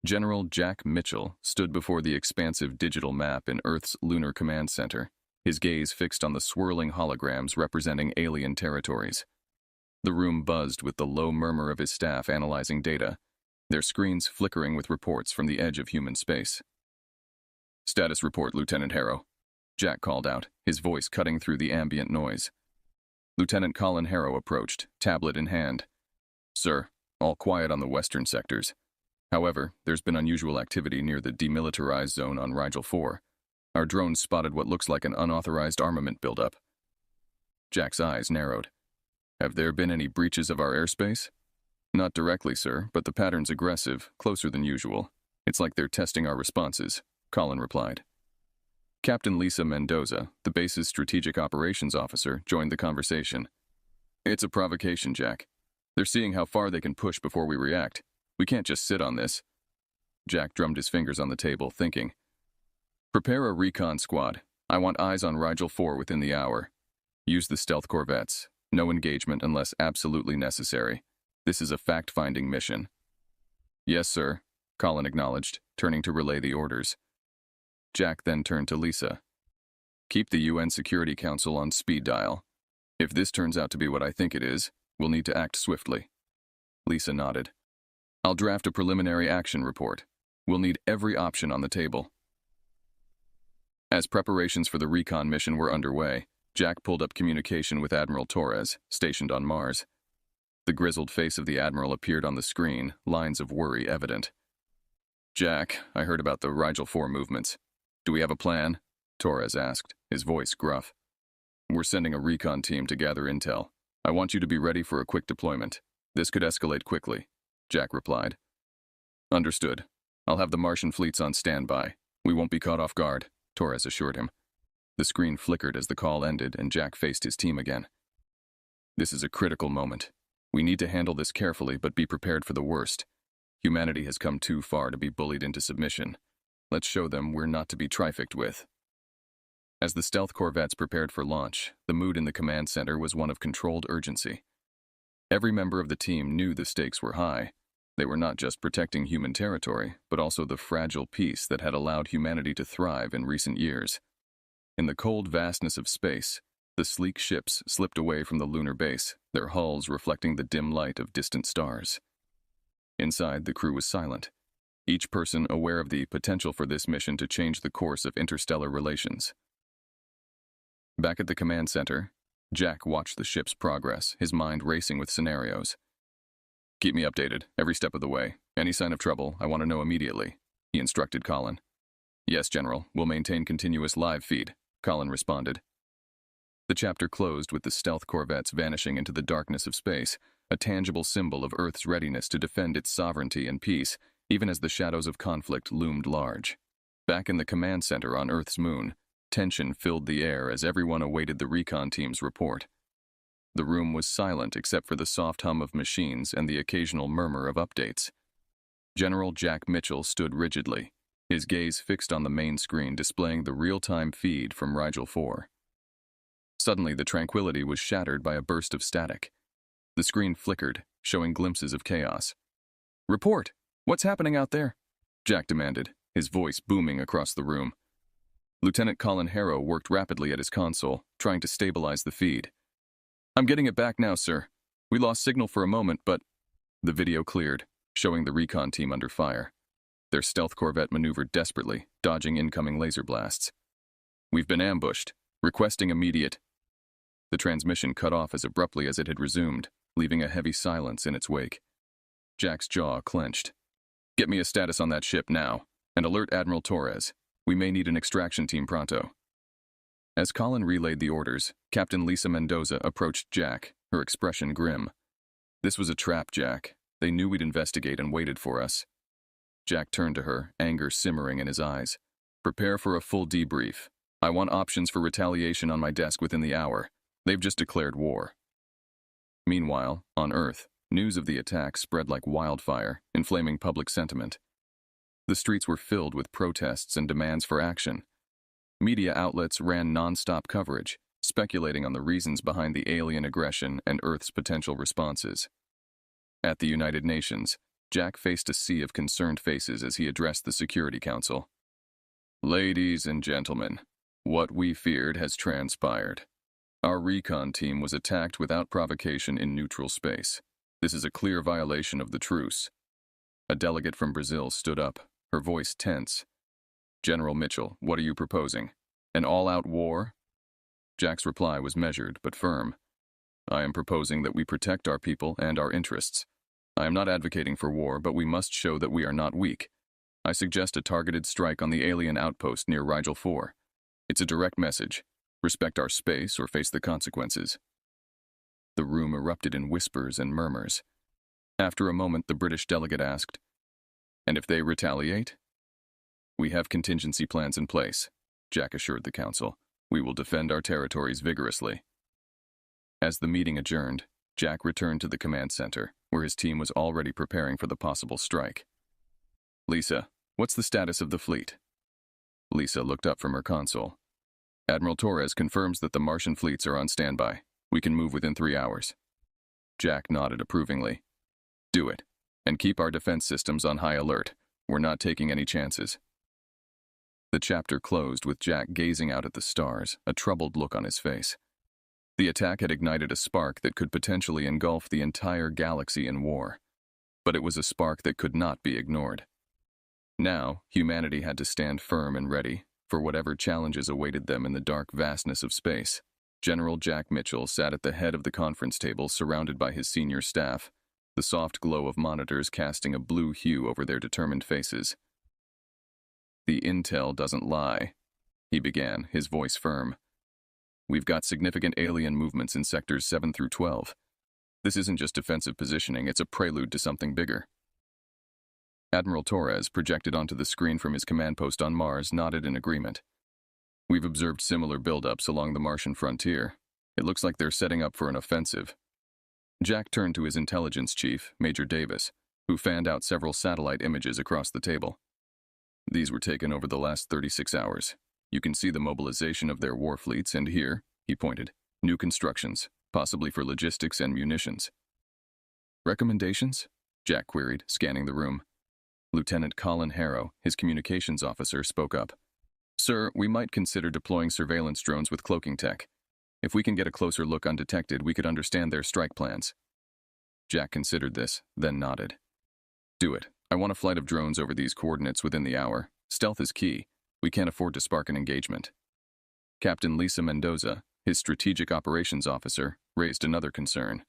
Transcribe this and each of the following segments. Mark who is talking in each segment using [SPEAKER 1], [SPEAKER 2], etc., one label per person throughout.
[SPEAKER 1] General Jack Mitchell stood before the expansive digital map in Earth's Lunar Command Center, his gaze fixed on the swirling holograms representing alien territories. The room buzzed with the low murmur of his staff analyzing data, their screens flickering with reports from the edge of human space. "Status report, Lieutenant Harrow," Jack called out, his voice cutting through the ambient noise. Lieutenant Colin Harrow approached, tablet in hand. "Sir, all quiet on the western sectors. However, there's been unusual activity near the demilitarized zone on Rigel 4. Our drones spotted what looks like an unauthorized armament buildup." Jack's eyes narrowed. "Have there been any breaches of our airspace?" "Not directly, sir, but the pattern's aggressive, closer than usual. It's like they're testing our responses," Colin replied. Captain Lisa Mendoza, the base's strategic operations officer, joined the conversation. "It's a provocation, Jack. They're seeing how far they can push before we react. We can't just sit on this." Jack drummed his fingers on the table, thinking. "Prepare a recon squad. I want eyes on Rigel 4 within the hour. Use the stealth corvettes. No engagement unless absolutely necessary. This is a fact-finding mission." "Yes, sir," Colin acknowledged, turning to relay the orders. Jack then turned to Lisa. "Keep the UN Security Council on speed dial. If this turns out to be what I think it is, we'll need to act swiftly." Lisa nodded. "I'll draft a preliminary action report. We'll need every option on the table." As preparations for the recon mission were underway, Jack pulled up communication with Admiral Torres, stationed on Mars. The grizzled face of the Admiral appeared on the screen, lines of worry evident. "Jack, I heard about the Rigel 4 movements. Do we have a plan?" Torres asked, his voice gruff. "We're sending a recon team to gather intel. I want you to be ready for a quick deployment. This could escalate quickly," Jack replied. "Understood. I'll have the Martian fleets on standby. We won't be caught off guard," Torres assured him. The screen flickered as the call ended and Jack faced his team again. "This is a critical moment. We need to handle this carefully but be prepared for the worst. Humanity has come too far to be bullied into submission. Let's show them we're not to be trifected with." As the stealth corvettes prepared for launch, the mood in the command center was one of controlled urgency. Every member of the team knew the stakes were high. They were not just protecting human territory, but also the fragile peace that had allowed humanity to thrive in recent years. In the cold vastness of space, the sleek ships slipped away from the lunar base, their hulls reflecting the dim light of distant stars. Inside, the crew was silent, each person aware of the potential for this mission to change the course of interstellar relations. Back at the command center, Jack watched the ship's progress, his mind racing with scenarios. "Keep me updated, every step of the way. Any sign of trouble, I want to know immediately," he instructed Colin. "Yes, General, we'll maintain continuous live feed," Colin responded. The chapter closed with the stealth corvettes vanishing into the darkness of space, a tangible symbol of Earth's readiness to defend its sovereignty and peace, even as the shadows of conflict loomed large. Back in the command center on Earth's moon, tension filled the air as everyone awaited the recon team's report. The room was silent except for the soft hum of machines and the occasional murmur of updates. General Jack Mitchell stood rigidly, his gaze fixed on the main screen displaying the real-time feed from Rigel 4. Suddenly, the tranquility was shattered by a burst of static. The screen flickered, showing glimpses of chaos. "Report! What's happening out there?" Jack demanded, his voice booming across the room. Lieutenant Colin Harrow worked rapidly at his console, trying to stabilize the feed. "I'm getting it back now, sir. We lost signal for a moment, but—" The video cleared, showing the recon team under fire. Their stealth corvette maneuvered desperately, dodging incoming laser blasts. "We've been ambushed. Requesting immediate—" The transmission cut off as abruptly as it had resumed, leaving a heavy silence in its wake. Jack's jaw clenched. "Get me a status on that ship now, and alert Admiral Torres. We may need an extraction team pronto." As Colin relayed the orders, Captain Lisa Mendoza approached Jack, her expression grim. "This was a trap, Jack. They knew we'd investigate and waited for us." Jack turned to her, anger simmering in his eyes. "Prepare for a full debrief. I want options for retaliation on my desk within the hour. They've just declared war." Meanwhile, on Earth, news of the attack spread like wildfire, inflaming public sentiment. The streets were filled with protests and demands for action. Media outlets ran non-stop coverage, speculating on the reasons behind the alien aggression and Earth's potential responses. At the United Nations, Jack faced a sea of concerned faces as he addressed the Security Council. Ladies and gentlemen, what we feared has transpired. Our recon team was attacked without provocation in neutral space. This is a clear violation of the truce. A delegate from Brazil stood up, her voice tense. General Mitchell, what are you proposing? An all-out war? Jack's reply was measured but firm. I am proposing that we protect our people and our interests. I am not advocating for war, but we must show that we are not weak. I suggest a targeted strike on the alien outpost near Rigel 4. It's a direct message. Respect our space or face the consequences. The room erupted in whispers and murmurs. After a moment, the British delegate asked, "And if they retaliate?" "We have contingency plans in place," Jack assured the council. "We will defend our territories vigorously." As the meeting adjourned, Jack returned to the command center, where his team was already preparing for the possible strike. "Lisa, what's the status of the fleet?" Lisa looked up from her console. "Admiral Torres confirms that the Martian fleets are on standby. We can move within 3 hours." Jack nodded approvingly. "Do it, and keep our defense systems on high alert. We're not taking any chances." The chapter closed with Jack gazing out at the stars, a troubled look on his face. The attack had ignited a spark that could potentially engulf the entire galaxy in war. But it was a spark that could not be ignored. Now, humanity had to stand firm and ready for whatever challenges awaited them in the dark vastness of space. General Jack Mitchell sat at the head of the conference table surrounded by his senior staff, the soft glow of monitors casting a blue hue over their determined faces. "The intel doesn't lie," he began, his voice firm. "We've got significant alien movements in sectors 7 through 12. This isn't just defensive positioning, it's a prelude to something bigger." Admiral Torres, projected onto the screen from his command post on Mars, nodded in agreement. "We've observed similar buildups along the Martian frontier. It looks like they're setting up for an offensive." Jack turned to his intelligence chief, Major Davis, who fanned out several satellite images across the table. "These were taken over the last 36 hours. You can see the mobilization of their war fleets, and here," he pointed, "new constructions, possibly for logistics and munitions." "Recommendations?" Jack queried, scanning the room. Lieutenant Colin Harrow, his communications officer, spoke up. "Sir, we might consider deploying surveillance drones with cloaking tech. If we can get a closer look undetected, we could understand their strike plans." Jack considered this, then nodded. "Do it. I want a flight of drones over these coordinates within the hour. Stealth is key. We can't afford to spark an engagement." Captain Lisa Mendoza, his strategic operations officer, raised another concern.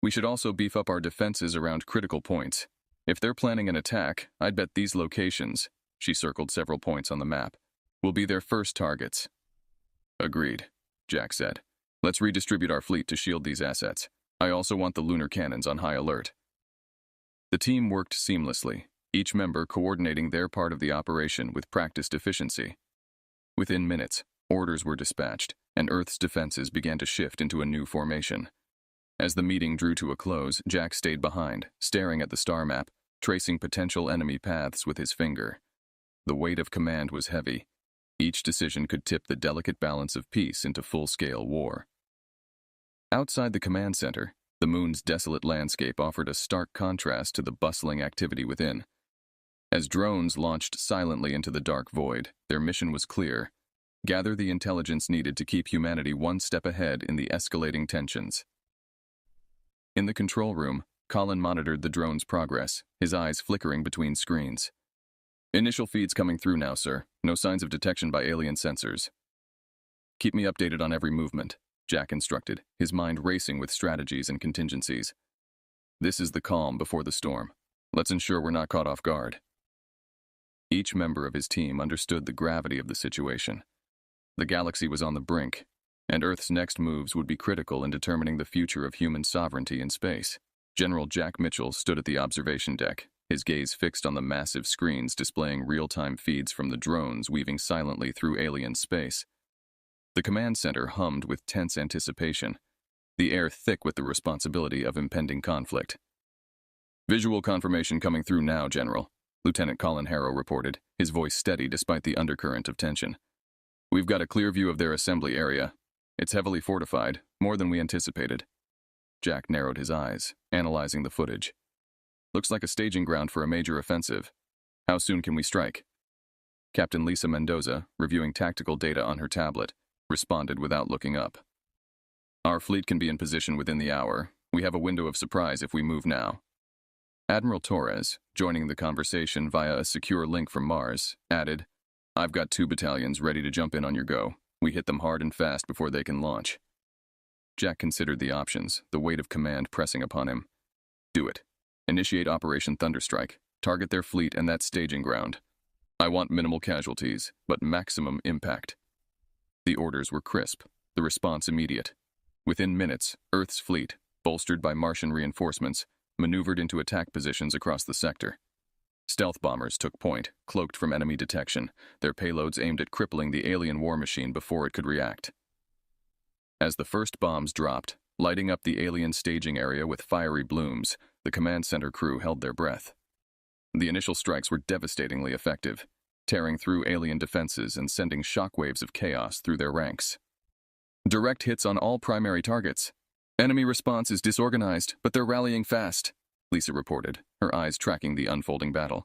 [SPEAKER 1] "We should also beef up our defenses around critical points. If they're planning an attack, I'd bet these locations," she circled several points on the map, "will be their first targets." "Agreed," Jack said. "Let's redistribute our fleet to shield these assets. I also want the lunar cannons on high alert." The team worked seamlessly, each member coordinating their part of the operation with practiced efficiency. Within minutes, orders were dispatched, and Earth's defenses began to shift into a new formation. As the meeting drew to a close, Jack stayed behind, staring at the star map, tracing potential enemy paths with his finger. The weight of command was heavy. Each decision could tip the delicate balance of peace into full-scale war. Outside the command center, the moon's desolate landscape offered a stark contrast to the bustling activity within. As drones launched silently into the dark void, their mission was clear: gather the intelligence needed to keep humanity one step ahead in the escalating tensions. In the control room, Colin monitored the drone's progress, his eyes flickering between screens. "Initial feeds coming through now, sir. No signs of detection by alien sensors." "Keep me updated on every movement," Jack instructed, his mind racing with strategies and contingencies. "This is the calm before the storm. Let's ensure we're not caught off guard." Each member of his team understood the gravity of the situation. The galaxy was on the brink, and Earth's next moves would be critical in determining the future of human sovereignty in space. General Jack Mitchell stood at the observation deck, his gaze fixed on the massive screens displaying real-time feeds from the drones weaving silently through alien space. The command center hummed with tense anticipation, the air thick with the responsibility of impending conflict. "Visual confirmation coming through now, General," Lieutenant Colin Harrow reported, his voice steady despite the undercurrent of tension. "We've got a clear view of their assembly area. It's heavily fortified, more than we anticipated." Jack narrowed his eyes, analyzing the footage. Looks like a staging ground for a major offensive. How soon can we strike? Captain Lisa Mendoza, reviewing tactical data on her tablet, responded without looking up. Our fleet can be in position within the hour. We have a window of surprise if we move now. Admiral Torres, joining the conversation via a secure link from Mars, added, I've got 2 battalions ready to jump in on your go. We hit them hard and fast before they can launch. Jack considered the options, the weight of command pressing upon him. Do it. Initiate Operation Thunderstrike. Target their fleet and that staging ground. I want minimal casualties, but maximum impact. The orders were crisp, the response immediate. Within minutes, Earth's fleet, bolstered by Martian reinforcements, maneuvered into attack positions across the sector. Stealth bombers took point, cloaked from enemy detection, their payloads aimed at crippling the alien war machine before it could react. As the first bombs dropped, lighting up the alien staging area with fiery blooms, the command center crew held their breath. The initial strikes were devastatingly effective, tearing through alien defenses and sending shockwaves of chaos through their ranks. Direct hits on all primary targets. Enemy response is disorganized, but they're rallying fast, Lisa reported, her eyes tracking the unfolding battle.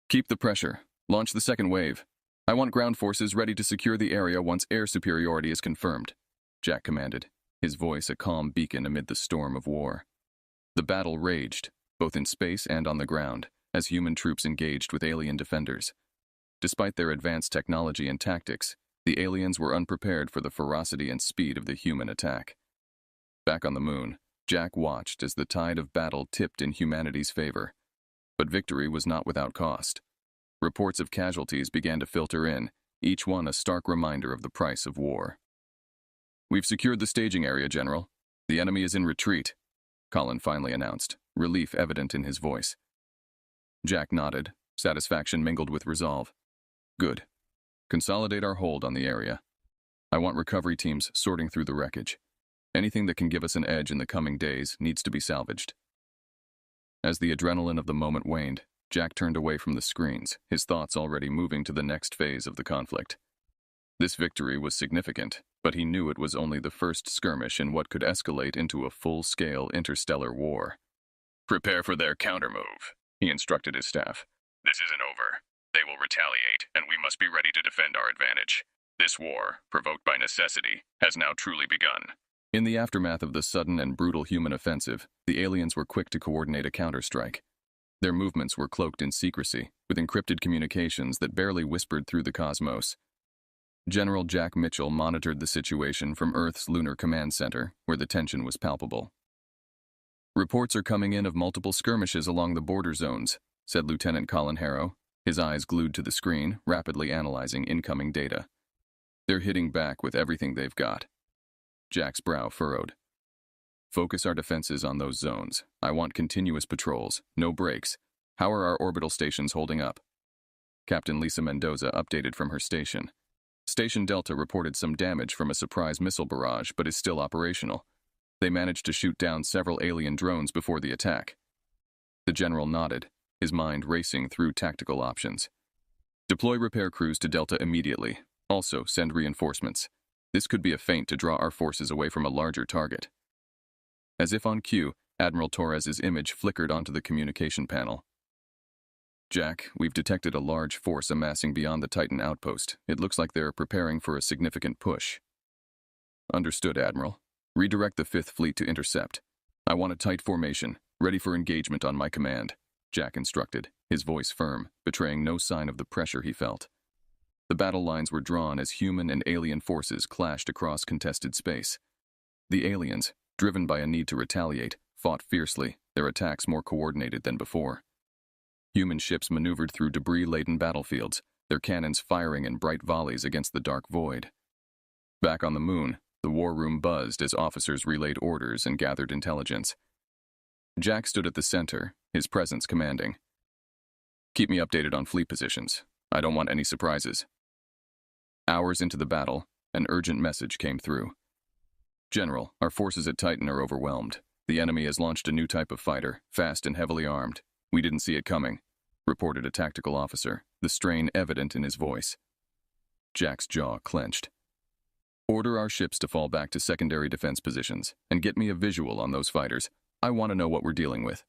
[SPEAKER 1] Keep the pressure. Launch the second wave. I want ground forces ready to secure the area once air superiority is confirmed, Jack commanded, his voice a calm beacon amid the storm of war. The battle raged, both in space and on the ground, as human troops engaged with alien defenders. Despite their advanced technology and tactics, the aliens were unprepared for the ferocity and speed of the human attack. Back on the moon, Jack watched as the tide of battle tipped in humanity's favor. But victory was not without cost. Reports of casualties began to filter in, each one a stark reminder of the price of war. We've secured the staging area, General. The enemy is in retreat, Colin finally announced, relief evident in his voice. Jack nodded, satisfaction mingled with resolve. Good. Consolidate our hold on the area. I want recovery teams sorting through the wreckage. Anything that can give us an edge in the coming days needs to be salvaged. As the adrenaline of the moment waned, Jack turned away from the screens, his thoughts already moving to the next phase of the conflict. This victory was significant, but he knew it was only the first skirmish in what could escalate into a full-scale interstellar war. Prepare for their countermove, he instructed his staff. This isn't over. They will retaliate, and we must be ready to defend our advantage. This war, provoked by necessity, has now truly begun. In the aftermath of the sudden and brutal human offensive, the aliens were quick to coordinate a counterstrike. Their movements were cloaked in secrecy, with encrypted communications that barely whispered through the cosmos. General Jack Mitchell monitored the situation from Earth's Lunar Command Center, where the tension was palpable. Reports are coming in of multiple skirmishes along the border zones, said Lieutenant Colin Harrow, his eyes glued to the screen, rapidly analyzing incoming data. They're hitting back with everything they've got. Jack's brow furrowed. Focus our defenses on those zones. I want continuous patrols, no breaks. How are our orbital stations holding up? Captain Lisa Mendoza updated from her station. Station Delta reported some damage from a surprise missile barrage, but is still operational. They managed to shoot down several alien drones before the attack. The general nodded, his mind racing through tactical options. Deploy repair crews to Delta immediately. Also, send reinforcements. This could be a feint to draw our forces away from a larger target. As if on cue, Admiral Torres's image flickered onto the communication panel. Jack, we've detected a large force amassing beyond the Titan outpost. It looks like they're preparing for a significant push. Understood, Admiral. Redirect the 5th Fleet to intercept. I want a tight formation, ready for engagement on my command, Jack instructed, his voice firm, betraying no sign of the pressure he felt. The battle lines were drawn as human and alien forces clashed across contested space. The aliens, driven by a need to retaliate, fought fiercely, their attacks more coordinated than before. Human ships maneuvered through debris-laden battlefields, their cannons firing in bright volleys against the dark void. Back on the moon, the war room buzzed as officers relayed orders and gathered intelligence. Jack stood at the center, his presence commanding. Keep me updated on fleet positions. I don't want any surprises. Hours into the battle, an urgent message came through. General, our forces at Titan are overwhelmed. The enemy has launched a new type of fighter, fast and heavily armed. We didn't see it coming, reported a tactical officer, the strain evident in his voice. Jack's jaw clenched. Order our ships to fall back to secondary defense positions, and get me a visual on those fighters. I want to know what we're dealing with.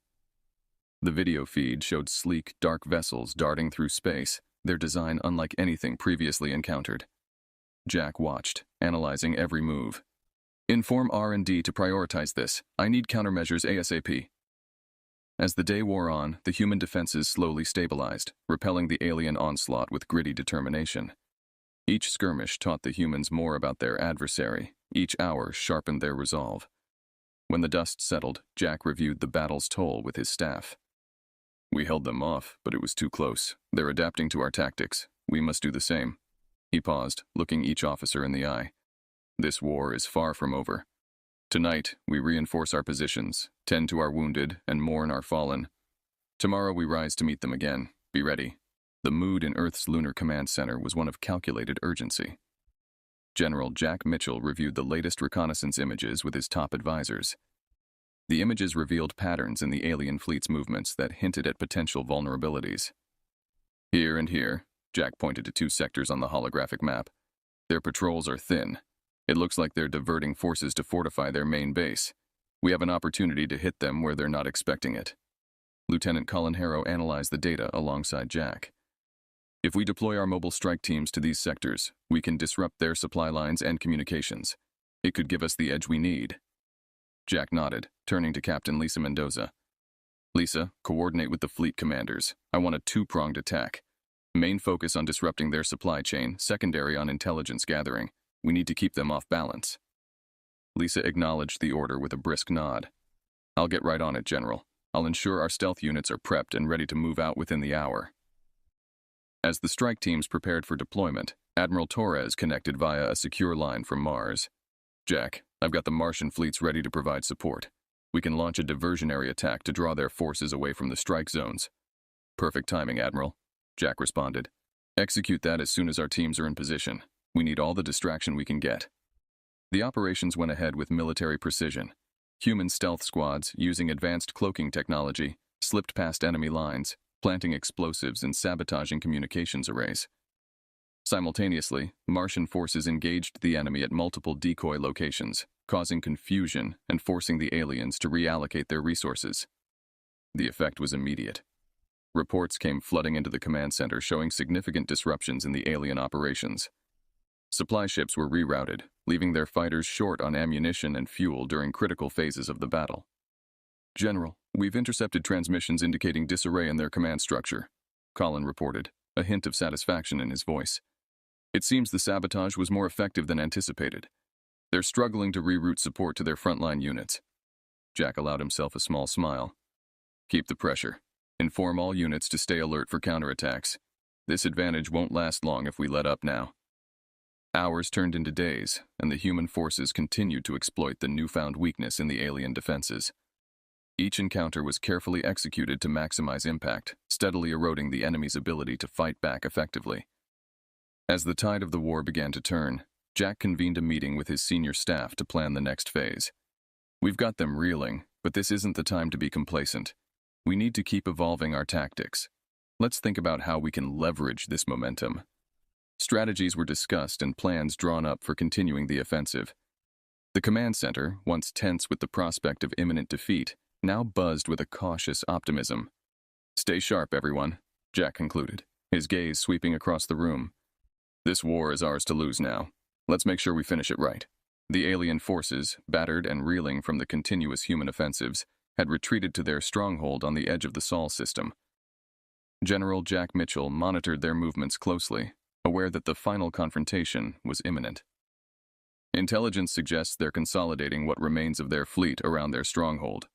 [SPEAKER 1] The video feed showed sleek, dark vessels darting through space, their design unlike anything previously encountered. Jack watched, analyzing every move. Inform R&D to prioritize this. I need countermeasures ASAP. As the day wore on, the human defenses slowly stabilized, repelling the alien onslaught with gritty determination. Each skirmish taught the humans more about their adversary. Each hour sharpened their resolve. When the dust settled, Jack reviewed the battle's toll with his staff. We held them off, but it was too close. They're adapting to our tactics. We must do the same. He paused, looking each officer in the eye. This war is far from over. Tonight, we reinforce our positions, tend to our wounded, and mourn our fallen. Tomorrow we rise to meet them again. Be ready. The mood in Earth's Lunar Command Center was one of calculated urgency. General Jack Mitchell reviewed the latest reconnaissance images with his top advisors. The images revealed patterns in the alien fleet's movements that hinted at potential vulnerabilities. Here and here, Jack pointed to two sectors on the holographic map. Their patrols are thin. It looks like they're diverting forces to fortify their main base. We have an opportunity to hit them where they're not expecting it. Lieutenant Colin Harrow analyzed the data alongside Jack. If we deploy our mobile strike teams to these sectors, we can disrupt their supply lines and communications. It could give us the edge we need. Jack nodded, turning to Captain Lisa Mendoza. Lisa, coordinate with the fleet commanders. I want a two-pronged attack. Main focus on disrupting their supply chain, secondary on intelligence gathering. We need to keep them off balance. Lisa acknowledged the order with a brisk nod. I'll get right on it, General. I'll ensure our stealth units are prepped and ready to move out within the hour. As the strike teams prepared for deployment, Admiral Torres connected via a secure line from Mars. Jack, I've got the Martian fleets ready to provide support. We can launch a diversionary attack to draw their forces away from the strike zones. Perfect timing, Admiral, Jack responded. Execute that as soon as our teams are in position. We need all the distraction we can get. The operations went ahead with military precision. Human stealth squads, using advanced cloaking technology, slipped past enemy lines, planting explosives and sabotaging communications arrays. Simultaneously, Martian forces engaged the enemy at multiple decoy locations, causing confusion and forcing the aliens to reallocate their resources. The effect was immediate. Reports came flooding into the command center showing significant disruptions in the alien operations. Supply ships were rerouted, leaving their fighters short on ammunition and fuel during critical phases of the battle. General, we've intercepted transmissions indicating disarray in their command structure, Colin reported, a hint of satisfaction in his voice. It seems the sabotage was more effective than anticipated. They're struggling to reroute support to their frontline units. Jack allowed himself a small smile. Keep the pressure. Inform all units to stay alert for counterattacks. This advantage won't last long if we let up now. Hours turned into days, and the human forces continued to exploit the newfound weakness in the alien defenses. Each encounter was carefully executed to maximize impact, steadily eroding the enemy's ability to fight back effectively. As the tide of the war began to turn, Jack convened a meeting with his senior staff to plan the next phase. We've got them reeling, but this isn't the time to be complacent. We need to keep evolving our tactics. Let's think about how we can leverage this momentum. Strategies were discussed and plans drawn up for continuing the offensive. The command center, once tense with the prospect of imminent defeat, now buzzed with a cautious optimism. Stay sharp, everyone, Jack concluded, his gaze sweeping across the room. This war is ours to lose now. Let's make sure we finish it right. The alien forces, battered and reeling from the continuous human offensives, had retreated to their stronghold on the edge of the Sol system. General Jack Mitchell monitored their movements closely, aware that the final confrontation was imminent. Intelligence suggests they're consolidating what remains of their fleet around their stronghold,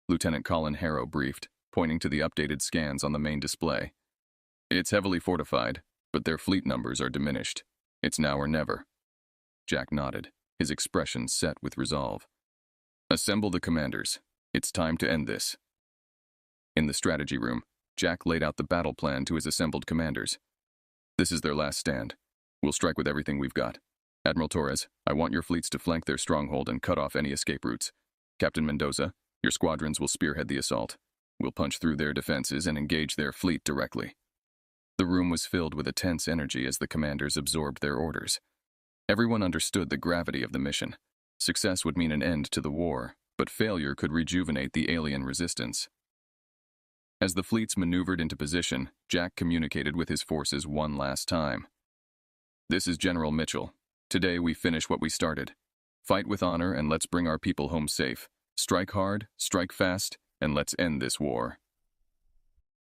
[SPEAKER 1] Lieutenant Colin Harrow briefed, pointing to the updated scans on the main display. It's heavily fortified, but their fleet numbers are diminished. It's now or never. Jack nodded, his expression set with resolve. Assemble the commanders. It's time to end this. In the strategy room, Jack laid out the battle plan to his assembled commanders. This is their last stand. We'll strike with everything we've got. Admiral Torres, I want your fleets to flank their stronghold and cut off any escape routes. Captain Mendoza, your squadrons will spearhead the assault. We'll punch through their defenses and engage their fleet directly. The room was filled with a tense energy as the commanders absorbed their orders. Everyone understood the gravity of the mission. Success would mean an end to the war, but failure could rejuvenate the alien resistance. As the fleets maneuvered into position, Jack communicated with his forces one last time. "This is General Mitchell. Today we finish what we started. Fight with honor and let's bring our people home safe. Strike hard, strike fast, and let's end this war."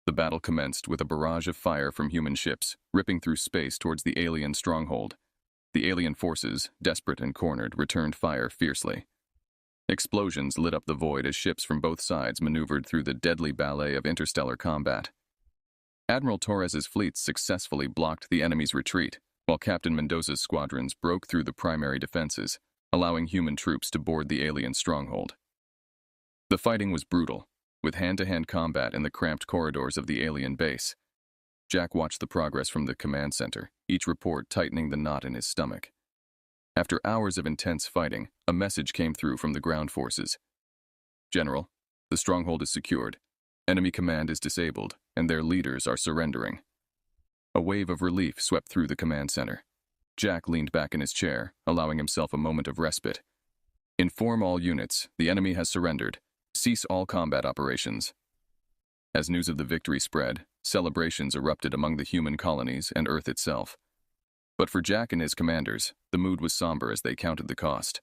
[SPEAKER 1] The battle commenced with a barrage of fire from human ships, ripping through space towards the alien stronghold. The alien forces, desperate and cornered, returned fire fiercely. Explosions lit up the void as ships from both sides maneuvered through the deadly ballet of interstellar combat. Admiral Torres's fleets successfully blocked the enemy's retreat, while Captain Mendoza's squadrons broke through the primary defenses, allowing human troops to board the alien stronghold. The fighting was brutal, with hand-to-hand combat in the cramped corridors of the alien base. Jack watched the progress from the command center, each report tightening the knot in his stomach. After hours of intense fighting, a message came through from the ground forces. "General, the stronghold is secured. Enemy command is disabled, and their leaders are surrendering." A wave of relief swept through the command center. Jack leaned back in his chair, allowing himself a moment of respite. "Inform all units, the enemy has surrendered. Cease all combat operations." As news of the victory spread, celebrations erupted among the human colonies and Earth itself. But for Jack and his commanders, the mood was somber as they counted the cost.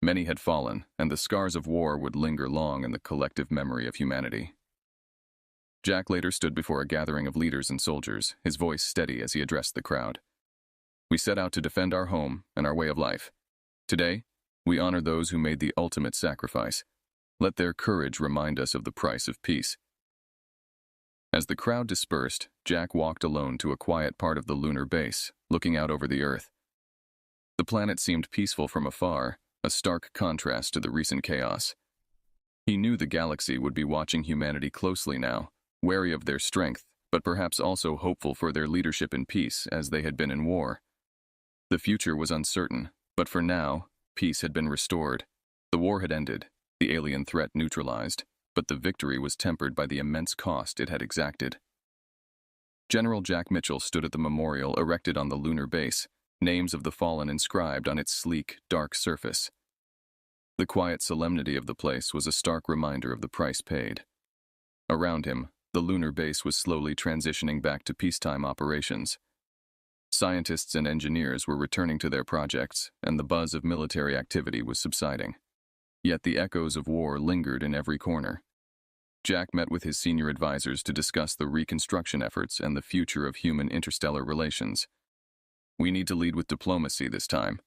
[SPEAKER 1] Many had fallen, and the scars of war would linger long in the collective memory of humanity. Jack later stood before a gathering of leaders and soldiers, his voice steady as he addressed the crowd. "We set out to defend our home and our way of life. Today, we honor those who made the ultimate sacrifice. Let their courage remind us of the price of peace." As the crowd dispersed, Jack walked alone to a quiet part of the lunar base, looking out over the Earth. The planet seemed peaceful from afar, a stark contrast to the recent chaos. He knew the galaxy would be watching humanity closely now, wary of their strength, but perhaps also hopeful for their leadership in peace as they had been in war. The future was uncertain, but for now, peace had been restored. The war had ended, the alien threat neutralized, but the victory was tempered by the immense cost it had exacted. General Jack Mitchell stood at the memorial erected on the lunar base, names of the fallen inscribed on its sleek, dark surface. The quiet solemnity of the place was a stark reminder of the price paid. Around him, the lunar base was slowly transitioning back to peacetime operations. Scientists and engineers were returning to their projects, and the buzz of military activity was subsiding. Yet the echoes of war lingered in every corner. Jack met with his senior advisors to discuss the reconstruction efforts and the future of human interstellar relations. "We need to lead with diplomacy this time,"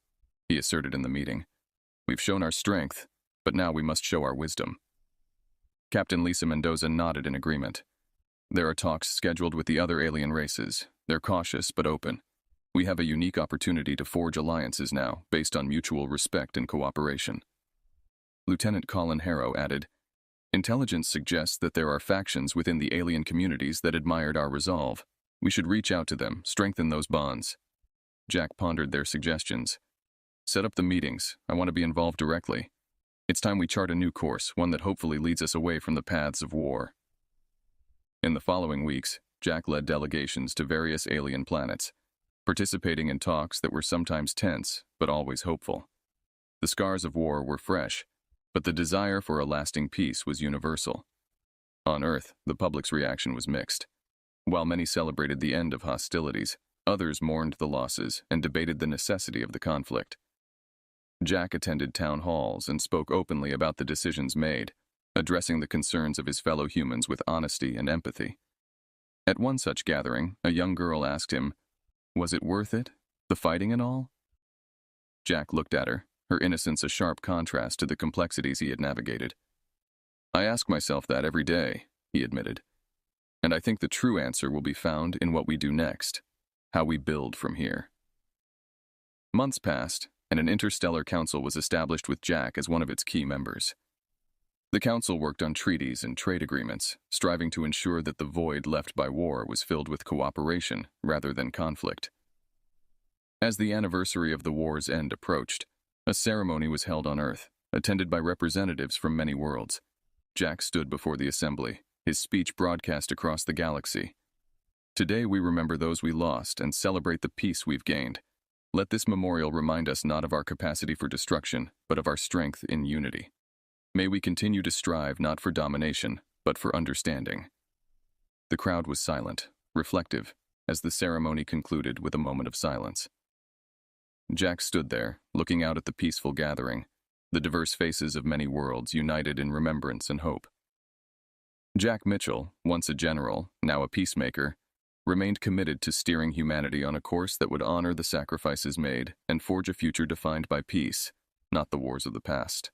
[SPEAKER 1] he asserted in the meeting. "We've shown our strength, but now we must show our wisdom." Captain Lisa Mendoza nodded in agreement. "There are talks scheduled with the other alien races. They're cautious but open. We have a unique opportunity to forge alliances now, based on mutual respect and cooperation." Lieutenant Colin Harrow added, "Intelligence suggests that there are factions within the alien communities that admired our resolve. We should reach out to them, strengthen those bonds." Jack pondered their suggestions. "Set up the meetings. I want to be involved directly. It's time we chart a new course, one that hopefully leads us away from the paths of war." In the following weeks, Jack led delegations to various alien planets, participating in talks that were sometimes tense, but always hopeful. The scars of war were fresh, but the desire for a lasting peace was universal. On Earth, the public's reaction was mixed. While many celebrated the end of hostilities, others mourned the losses and debated the necessity of the conflict. Jack attended town halls and spoke openly about the decisions made, addressing the concerns of his fellow humans with honesty and empathy. At one such gathering, a young girl asked him, "Was it worth it, the fighting and all?" Jack looked at her, her innocence a sharp contrast to the complexities he had navigated. "I ask myself that every day," he admitted. "And I think the true answer will be found in what we do next, how we build from here." Months passed, and an interstellar council was established with Jack as one of its key members. The council worked on treaties and trade agreements, striving to ensure that the void left by war was filled with cooperation rather than conflict. As the anniversary of the war's end approached, a ceremony was held on Earth, attended by representatives from many worlds. Jack stood before the assembly, his speech broadcast across the galaxy. "Today we remember those we lost and celebrate the peace we've gained. Let this memorial remind us not of our capacity for destruction, but of our strength in unity. May we continue to strive not for domination, but for understanding." The crowd was silent, reflective, as the ceremony concluded with a moment of silence. Jack stood there, looking out at the peaceful gathering, the diverse faces of many worlds united in remembrance and hope. Jack Mitchell, once a general, now a peacemaker, remained committed to steering humanity on a course that would honor the sacrifices made and forge a future defined by peace, not the wars of the past.